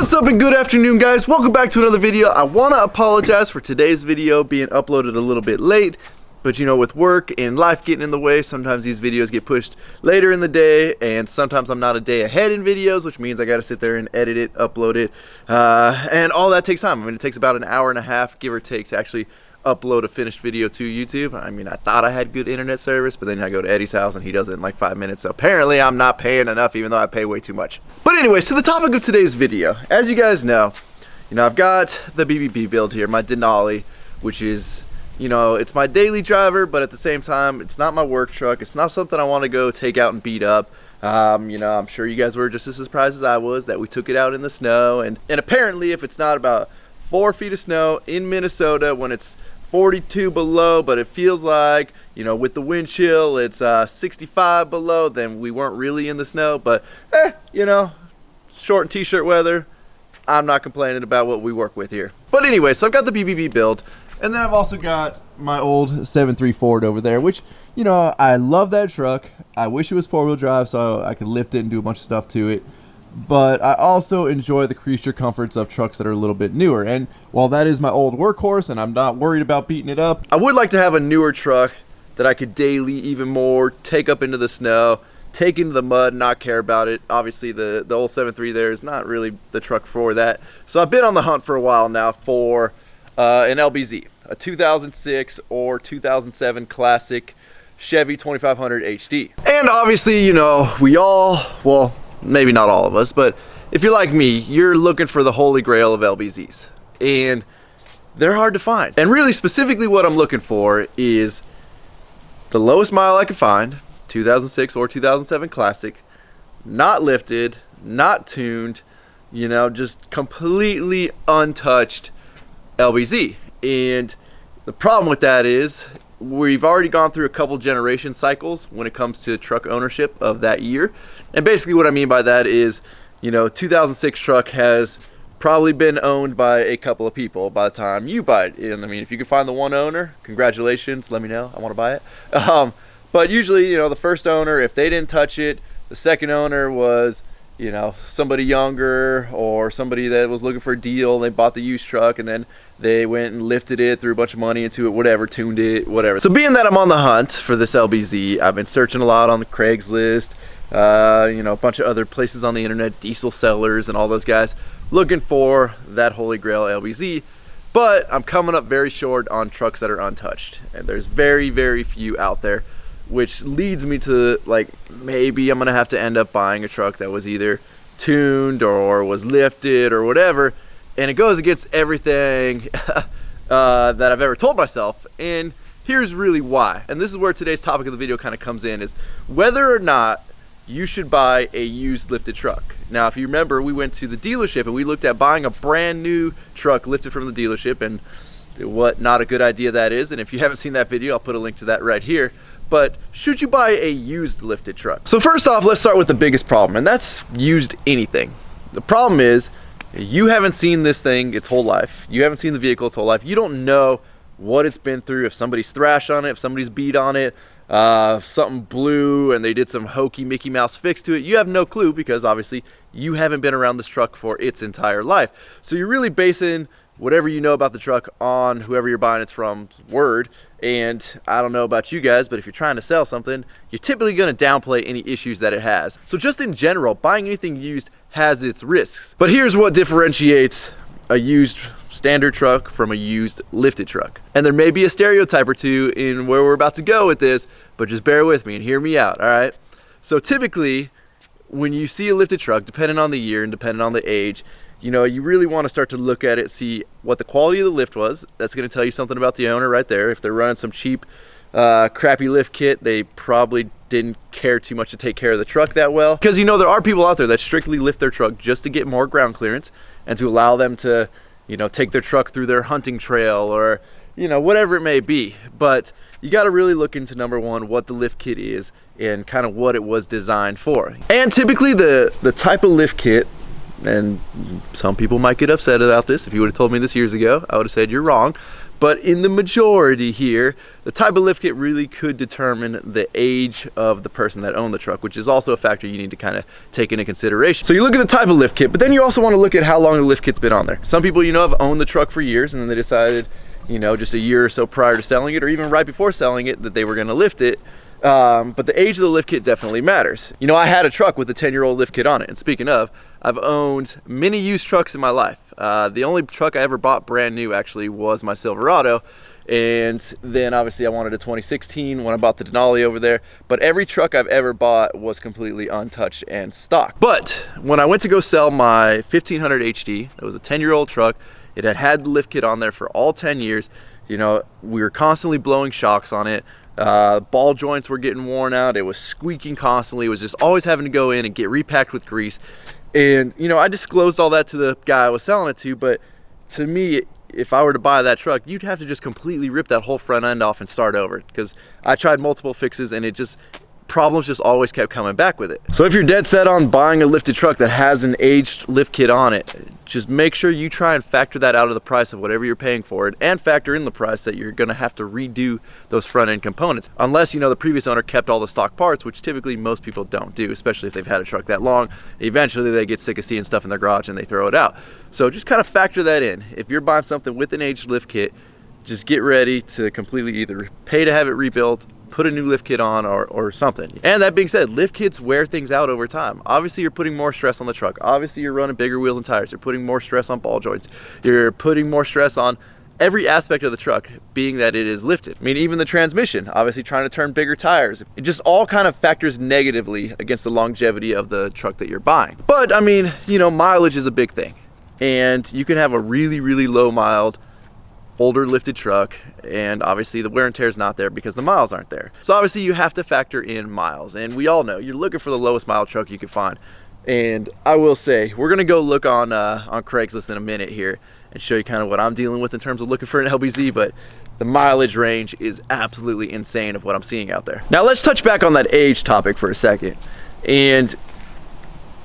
What's up and good afternoon, guys? Welcome back to another video. I want to apologize for today's video being uploaded a little bit late, but you know, with work and life getting in the way, sometimes these videos get pushed later in the day, and sometimes I'm not a day ahead in videos, which means I got to sit there and edit it, upload it, and all that takes time. I mean, it takes about an hour and a half, give or take, to actually upload a finished video to YouTube. I mean, I thought I had good internet service, but then I go to Eddie's house and he does it in like 5 minutes. So apparently I'm not paying enough, even though I pay way too much. But anyways, to the topic of today's video. As you guys know, I've got the BBB build here, my Denali, which is, it's my daily driver, but at the same time, it's not my work truck. It's not something I want to go take out and beat up. I'm sure you guys were just as surprised as I was that we took it out in the snow. And apparently, if it's not about 4 feet of snow in Minnesota when it's 42 below, but it feels like, with the wind chill, it's 65 below, then we weren't really in the snow. But, short and t-shirt weather, I'm not complaining about what we work with here. But anyway, so I've got the BBB build, and then I've also got my old 7.3 Ford over there, which, I love that truck. I wish it was 4-wheel drive so I could lift it and do a bunch of stuff to it. But I also enjoy the creature comforts of trucks that are a little bit newer. And while that is my old workhorse and I'm not worried about beating it up, I would like to have a newer truck that I could daily even more take up into the snow, take into the mud, not care about it. Obviously the old 7.3 there is not really the truck for that. So I've been on the hunt for a while now for an LBZ, a 2006 or 2007 classic Chevy 2500 HD. And obviously, we all, well, maybe not all of us, but if you're like me, you're looking for the holy grail of LBZs, and they're hard to find. And really specifically what I'm looking for is the lowest mile I can find, 2006 or 2007 classic, not lifted, not tuned, just completely untouched LBZ. And the problem with that is we've already gone through a couple generation cycles when it comes to truck ownership of that year. And basically what I mean by that is, 2006 truck has probably been owned by a couple of people by the time you buy it. And I mean, if you can find the one owner, congratulations, let me know, I want to buy it. But usually, the first owner, if they didn't touch it, the second owner was, somebody younger or somebody that was looking for a deal. They bought the used truck and then they went and lifted it, threw a bunch of money into it, whatever, tuned it, whatever. So being that I'm on the hunt for this LBZ, I've been searching a lot on the Craigslist, a bunch of other places on the internet, diesel sellers and all those guys, looking for that holy grail LBZ. But I'm coming up very short on trucks that are untouched. And there's very, very few out there, which leads me to, like, maybe I'm gonna have to end up buying a truck that was either tuned or was lifted or whatever. And it goes against everything that I've ever told myself. And here's really why. And this is where today's topic of the video kind of comes in, is whether or not you should buy a used lifted truck. Now, if you remember, we went to the dealership and we looked at buying a brand new truck lifted from the dealership and what not a good idea that is. And if you haven't seen that video, I'll put a link to that right here. But should you buy a used lifted truck? So first off, let's start with the biggest problem, and that's used anything. The problem is, you haven't seen this thing its whole life. You haven't seen the vehicle its whole life. You don't know what it's been through, if somebody's thrashed on it, if somebody's beat on it, if something blew and they did some hokey Mickey Mouse fix to it. You have no clue because obviously you haven't been around this truck for its entire life. So you're really basing whatever you know about the truck on whoever you're buying it from's word. And I don't know about you guys, but if you're trying to sell something, you're typically going to downplay any issues that it has. So just in general, buying anything used has its risks. But here's what differentiates a used standard truck from a used lifted truck. And there may be a stereotype or two in where we're about to go with this, but just bear with me and hear me out, all right? So typically, when you see a lifted truck, depending on the year and depending on the age, you really want to start to look at it, see what the quality of the lift was. That's going to tell you something about the owner right there. If they're running some cheap, crappy lift kit, they probably didn't care too much to take care of the truck that well. Because, there are people out there that strictly lift their truck just to get more ground clearance and to allow them to, take their truck through their hunting trail or, whatever it may be. But you got to really look into, number one, what the lift kit is and kind of what it was designed for. And typically the type of lift kit, and some people might get upset about this. If you would have told me this years ago, I would have said you're wrong. But in the majority here, the type of lift kit really could determine the age of the person that owned the truck, which is also a factor you need to kind of take into consideration. So you look at the type of lift kit, but then you also want to look at how long the lift kit's been on there. Some people, have owned the truck for years, and then they decided, just a year or so prior to selling it, or even right before selling it, that they were going to lift it. But the age of the lift kit definitely matters. I had a truck with a 10-year-old lift kit on it, and speaking of, I've owned many used trucks in my life. The only truck I ever bought brand new actually was my Silverado, and then obviously I wanted a 2016 when I bought the Denali over there, but every truck I've ever bought was completely untouched and stock. But when I went to go sell my 1500 HD, it was a 10-year-old truck. It had the lift kit on there for all 10 years. We were constantly blowing shocks on it. Ball joints were getting worn out. It was squeaking constantly. It was just always having to go in and get repacked with grease. And, I disclosed all that to the guy I was selling it to, but to me, if I were to buy that truck, you'd have to just completely rip that whole front end off and start over, because I tried multiple fixes and problems just always kept coming back with it. So if you're dead set on buying a lifted truck that has an aged lift kit on it, just make sure you try and factor that out of the price of whatever you're paying for it, and factor in the price that you're gonna have to redo those front end components. Unless, the previous owner kept all the stock parts, which typically most people don't do, especially if they've had a truck that long. Eventually they get sick of seeing stuff in their garage and they throw it out. So just kind of factor that in. If you're buying something with an aged lift kit, just get ready to completely either pay to have it rebuilt, put a new lift kit on, or something. And that being said, lift kits wear things out over time. Obviously you're putting more stress on the truck. Obviously you're running bigger wheels and tires. You're putting more stress on ball joints. You're putting more stress on every aspect of the truck, being that it is lifted. Even the transmission, obviously trying to turn bigger tires. It just all kind of factors negatively against the longevity of the truck that you're buying. But mileage is a big thing. And you can have a really, really low mileage older lifted truck, and obviously the wear and tear is not there because the miles aren't there. So obviously you have to factor in miles, and we all know you're looking for the lowest mile truck you can find. And I will say, we're gonna go look on Craigslist in a minute here and show you kind of what I'm dealing with in terms of looking for an LBZ, but the mileage range is absolutely insane of what I'm seeing out there. Now let's touch back on that age topic for a second. And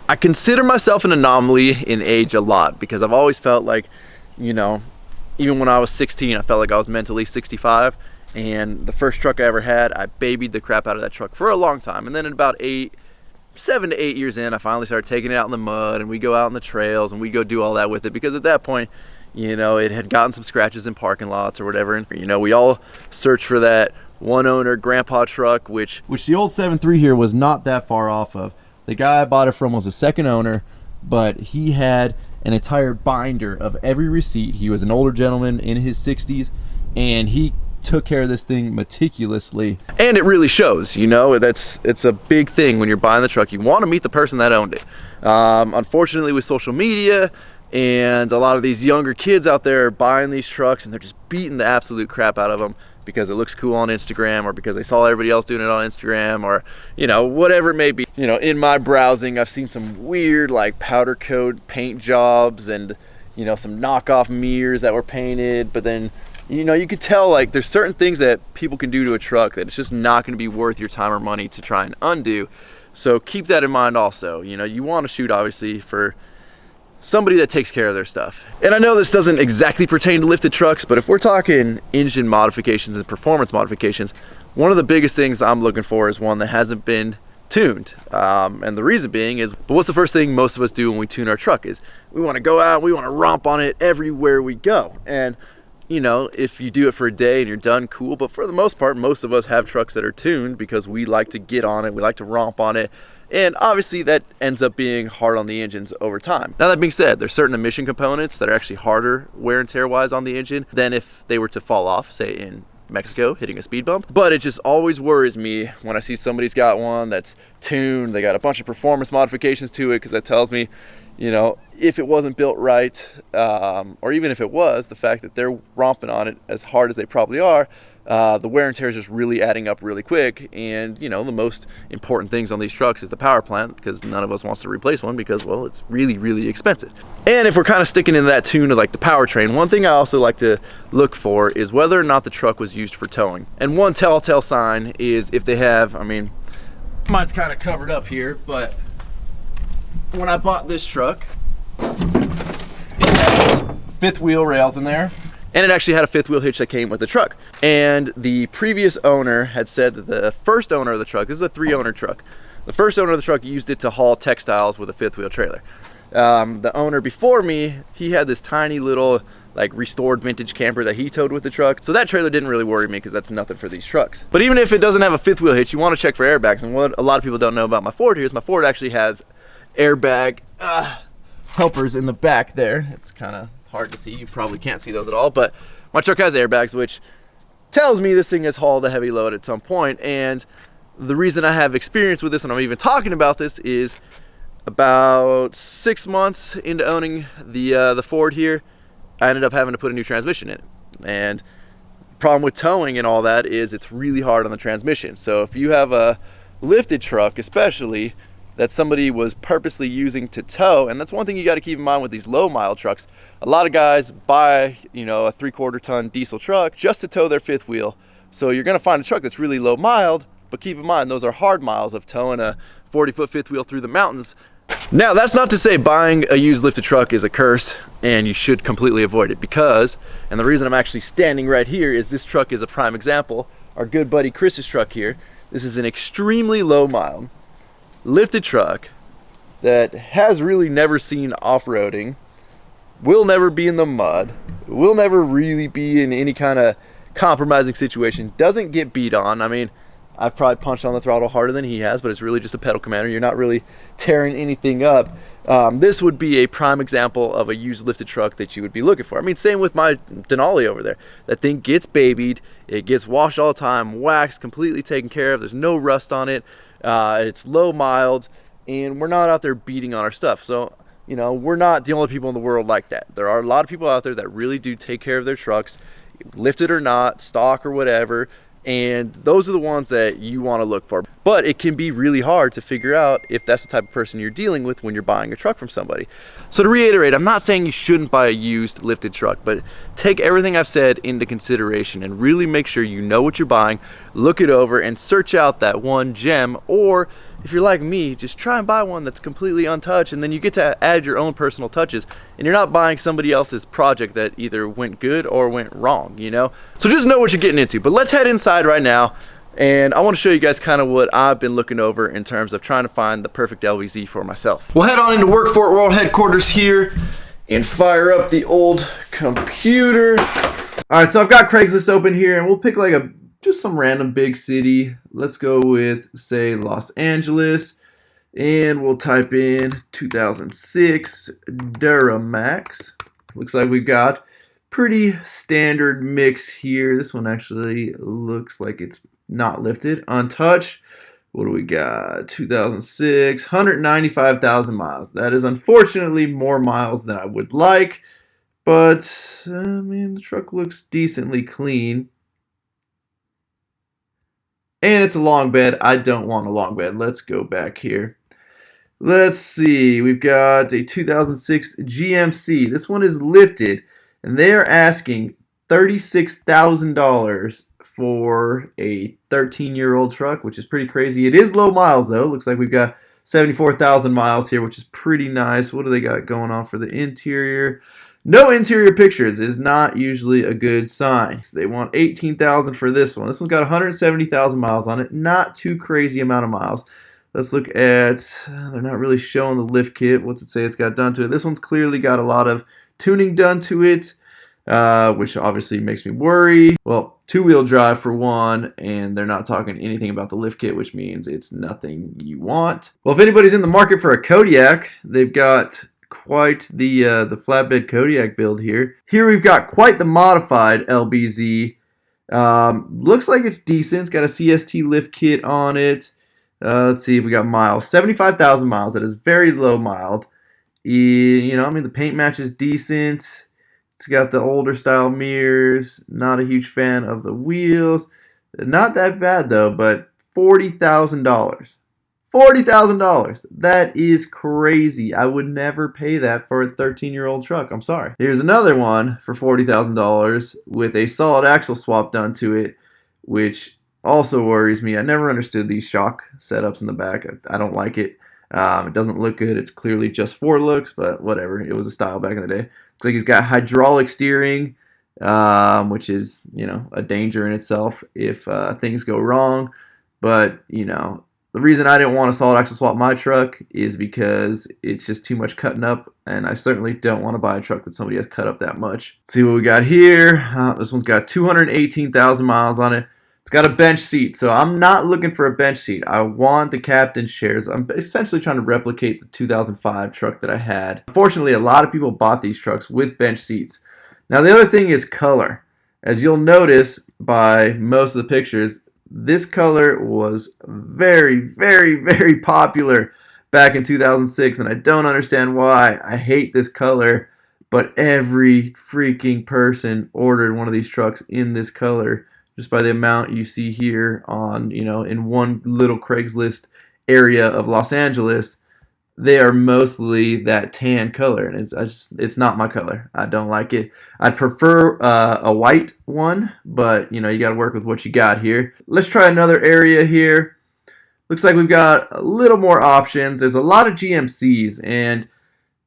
I consider myself an anomaly in age a lot, because I've always felt like, even when I was 16, I felt like I was mentally 65. And the first truck I ever had, I babied the crap out of that truck for a long time. And then in about 7 to 8 years in, I finally started taking it out in the mud, and we go out on the trails and we go do all that with it, because at that point, it had gotten some scratches in parking lots or whatever. And we all search for that one owner grandpa truck, which the old 7.3 here was not that far off of. The guy I bought it from was a second owner, but he had an entire binder of every receipt. He was an older gentleman in his 60s, and he took care of this thing meticulously, and it really shows. It's a big thing when you're buying the truck. You want to meet the person that owned it. Unfortunately, with social media and a lot of these younger kids out there are buying these trucks, and they're just beating the absolute crap out of them because it looks cool on Instagram, or because they saw everybody else doing it on Instagram, or whatever it may be. In my browsing, I've seen some weird like powder coat paint jobs, and some knockoff mirrors that were painted. But then you could tell like there's certain things that people can do to a truck that it's just not going to be worth your time or money to try and undo. So keep that in mind also. You want to shoot obviously for somebody that takes care of their stuff. And I know this doesn't exactly pertain to lifted trucks, but if we're talking engine modifications and performance modifications, one of the biggest things I'm looking for is one that hasn't been tuned. And the reason being is, but what's the first thing most of us do when we tune our truck is we want to go out, we want to romp on it everywhere we go. And if you do it for a day and you're done, cool. But for the most part, most of us have trucks that are tuned because we like to get on it, we like to romp on it. And obviously that ends up being hard on the engines over time. Now that being said, there's certain emission components that are actually harder wear and tear wise on the engine than if they were to fall off, say in Mexico hitting a speed bump. But it just always worries me when I see somebody's got one that's tuned, they got a bunch of performance modifications to it, because that tells me, if it wasn't built right, or even if it was, the fact that they're romping on it as hard as they probably are, the wear and tear is just really adding up really quick. And the most important things on these trucks is the power plant, because none of us wants to replace one because, well, it's really, really expensive. And if we're kind of sticking in that tune of like the powertrain, one thing I also like to look for is whether or not the truck was used for towing. And one telltale sign is if they have, mine's kind of covered up here, but when I bought this truck, it has fifth wheel rails in there. And it actually had a fifth wheel hitch that came with the truck. And the previous owner had said that the first owner of the truck, this is a 3-owner truck, the first owner of the truck used it to haul textiles with a fifth wheel trailer. The owner before me, he had this tiny little like restored vintage camper that he towed with the truck. So that trailer didn't really worry me because that's nothing for these trucks. But even if it doesn't have a fifth wheel hitch, you want to check for airbags. And what a lot of people don't know about my Ford here is my Ford actually has airbag helpers in the back there. It's kind of hard to see. You probably can't see those at all, but my truck has airbags, which tells me this thing has hauled a heavy load at some point. And the reason I have experience with this and I'm even talking about this is about 6 months into owning the Ford here, I ended up having to put a new transmission in it. And the problem with towing and all that is it's really hard on the transmission. So if you have a lifted truck especially that somebody was purposely using to tow, and that's one thing you got to keep in mind with these low mile trucks. A lot of guys buy, you know, a 3/4 ton diesel truck just to tow their fifth wheel. So you're going to find a truck that's really low miled, but keep in mind those are hard miles of towing a 40-foot fifth wheel through the mountains. Now, that's not to say buying a used lifted truck is a curse and you should completely avoid it, because, and the reason I'm actually standing right here is this truck is a prime example. Our good buddy Chris's truck here, this is an extremely low mile lifted truck that has really never seen off-roading, will never be in the mud, will never really be in any kind of compromising situation, doesn't get beat on. I mean, I've probably punched on the throttle harder than he has, but it's really just a pedal commander. You're not really tearing anything up. This would be a prime example of a used lifted truck that you would be looking for. I mean, same with my Denali over there. That thing gets babied. It gets washed all the time, waxed, completely taken care of. There's no rust on it. It's low mild, and we're not out there beating on our stuff. So, you know, we're not the only people in the world like that. There are a lot of people out there that really do take care of their trucks, lifted or not, stock or whatever. And those are the ones that you want to look for. But it can be really hard to figure out if that's the type of person you're dealing with when you're buying a truck from somebody. So to reiterate, I'm not saying you shouldn't buy a used lifted truck, but take everything I've said into consideration and really make sure you know what you're buying, look it over, and search out that one gem. Or if you're like me, just try and buy one that's completely untouched, and then you get to add your own personal touches, and you're not buying somebody else's project that either went good or went wrong, you know? So just know what you're getting into. But let's head inside right now, and I want to show you guys kind of what I've been looking over in terms of trying to find the perfect LVZ for myself. We'll head on into Work Fort World headquarters here and fire up the old computer. All right, so I've got Craigslist open here, and we'll pick like just some random big city. Let's go with, say, Los Angeles, and we'll type in 2006 Duramax. Looks like we've got pretty standard mix here. This one actually looks like it's not lifted, untouched. What do we got? 2006, 195,000 miles. That is unfortunately more miles than I would like, but I mean, the truck looks decently clean. And it's a long bed. I don't want a long bed. Let's go back here. Let's see. We've got a 2006 GMC. This one is lifted, and they are asking $36,000 for a 13-year-old truck, which is pretty crazy. It is low miles, though. Looks like we've got 74,000 miles here, which is pretty nice. What do they got going on for the interior? No interior pictures is not usually a good sign. So they want $18,000 for this one. This one's got 170,000 miles on it. Not too crazy amount of miles. Let's look at, they're not really showing the lift kit. What's it say it's got done to it? This one's clearly got a lot of tuning done to it, which obviously makes me worry. Well, two-wheel drive for one, and they're not talking anything about the lift kit, which means it's nothing you want. Well, if anybody's in the market for a Kodiak, they've got quite the flatbed Kodiak build here. Here we've got quite the modified LBZ. Looks like it's decent. It's got a CST lift kit on it. Let's see if we got miles. 75,000 miles. That is very low mild. You know, I mean, the paint match is decent. It's got the older style mirrors. Not a huge fan of the wheels. Not that bad though, but $40,000. $40,000. That is crazy. I would never pay that for a 13-year-old truck. I'm sorry. Here's another one for $40,000 with a solid axle swap done to it, which also worries me. I never understood these shock setups in the back. I don't like it. It doesn't look good. It's clearly just for looks, but whatever. It was a style back in the day. Looks like he's got hydraulic steering. which is, you know, a danger in itself if things go wrong. But, you know, the reason I didn't want to solid axle swap my truck is because it's just too much cutting up, and I certainly don't want to buy a truck that somebody has cut up that much. Let's see what we got here. This one's got 218,000 miles on it. It's got a bench seat, so I'm not looking for a bench seat. I want the captain's chairs. I'm essentially trying to replicate the 2005 truck that I had. Unfortunately, a lot of people bought these trucks with bench seats. Now, the other thing is color. As you'll notice by most of the pictures, this color was very, very, very popular back in 2006, and I don't understand why. I hate this color, but every freaking person ordered one of these trucks in this color just by the amount you see here on, you know, in one little Craigslist area of Los Angeles. They are mostly that tan color, and it's not my color. I don't like it. I'd prefer a white one, but you know, you got to work with what you got here. Let's try another area here. Looks like we've got a little more options. There's a lot of GMCs, and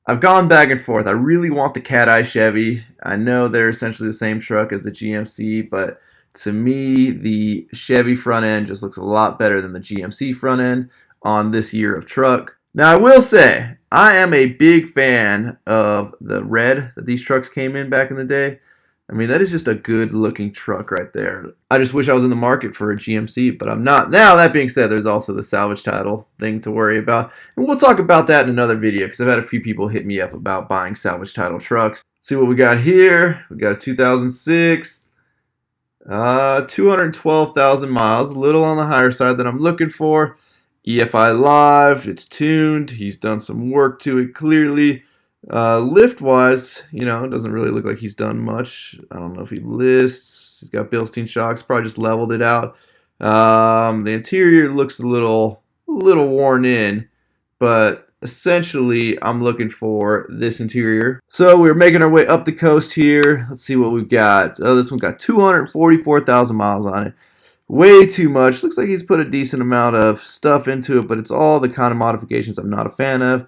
I've gone back and forth. I really want the Cat Eye Chevy. I know they're essentially the same truck as the GMC, but to me, the Chevy front end just looks a lot better than the GMC front end on this year of truck. Now, I will say, I am a big fan of the red that these trucks came in back in the day. I mean, that is just a good looking truck right there. I just wish I was in the market for a GMC, but I'm not. Now, that being said, there's also the salvage title thing to worry about. And we'll talk about that in another video, because I've had a few people hit me up about buying salvage title trucks. See what we got here. We got a 2006. 212,000 miles, a little on the higher side than I'm looking for. EFI Live, it's tuned. He's done some work to it clearly. Lift wise, you know, it doesn't really look like he's done much. I don't know if he lists. He's got Bilstein shocks, probably just leveled it out. The interior looks a little worn in, but essentially I'm looking for this interior. So we're making our way up the coast here. Let's see what we've got. Oh, this one got 244,000 miles on it. Way too much. Looks like he's put a decent amount of stuff into it, but it's all the kind of modifications I'm not a fan of.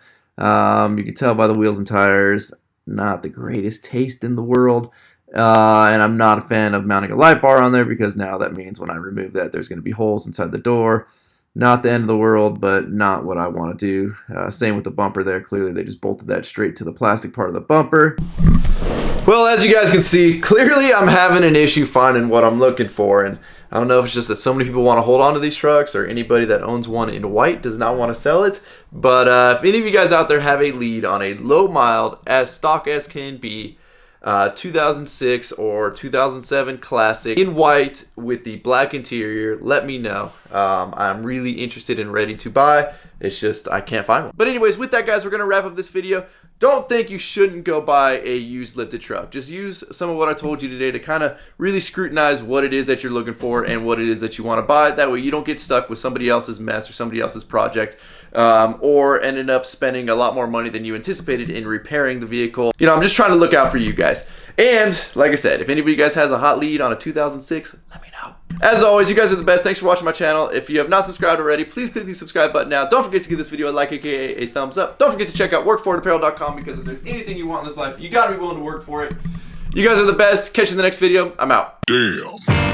You can tell by the wheels and tires, not the greatest taste in the world. And I'm not a fan of mounting a light bar on there, because now that means when I remove that, there's going to be holes inside the door. Not the end of the world, but not what I want to do. Same with the bumper there. Clearly, they just bolted that straight to the plastic part of the bumper. Well, as you guys can see, clearly I'm having an issue finding what I'm looking for, and I don't know if it's just that so many people want to hold on to these trucks, or anybody that owns one in white does not want to sell it. But if any of you guys out there have a lead on a low mild, as stock as can be, 2006 or 2007 classic in white with the black interior, let me know. I'm really interested and ready to buy. It's just I can't find one. But anyways, with that, guys, we're gonna wrap up this video. Don't think you shouldn't go buy a used lifted truck. Just use some of what I told you today to kind of really scrutinize what it is that you're looking for and what it is that you want to buy. That way you don't get stuck with somebody else's mess or somebody else's project, or ending up spending a lot more money than you anticipated in repairing the vehicle. You know, I'm just trying to look out for you guys. And like I said, if anybody guys has a hot lead on a 2006, let me know. As always, you guys are the best. Thanks for watching my channel. If you have not subscribed already, please click the subscribe button now. Don't forget to give this video a like, aka a thumbs up. Don't forget to check out workforitapparel.com, because if there's anything you want in this life, you gotta be willing to work for it. You guys are the best. Catch you in the next video. I'm out. Damn.